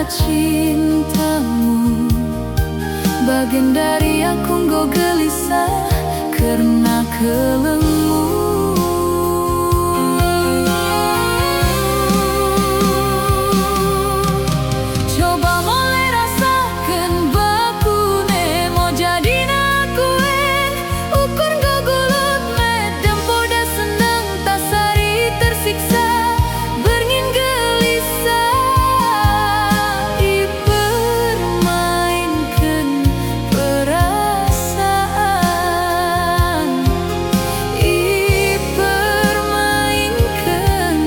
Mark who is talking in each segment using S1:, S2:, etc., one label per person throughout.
S1: karena cintamu. Bagian dari aku go gelisah karena kelemu. Coba mulai rasakan baku ne mau jadi nakuen. Ukur go gulut medem poda senang tak sari tersiksa. Berngin gelisah dipermainkan perasaan. Dipermainkan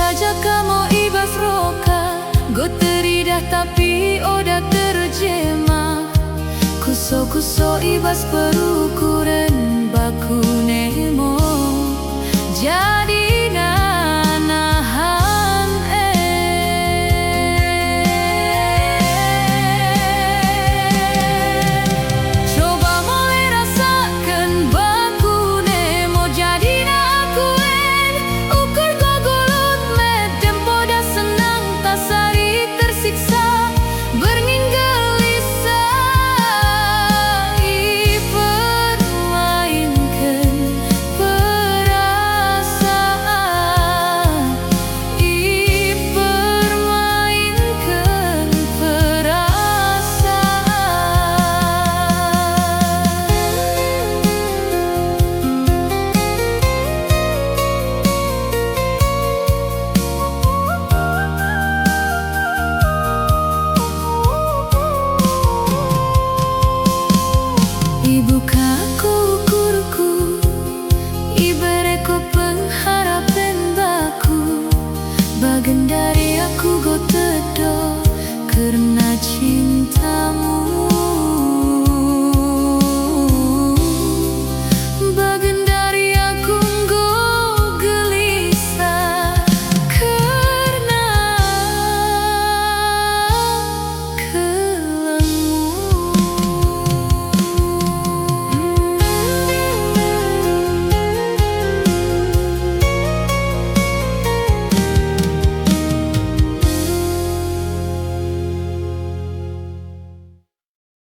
S1: jaka mau ibas roka, go teridah tapi oda terjemah. Kuso ibas perukuran baku nemo.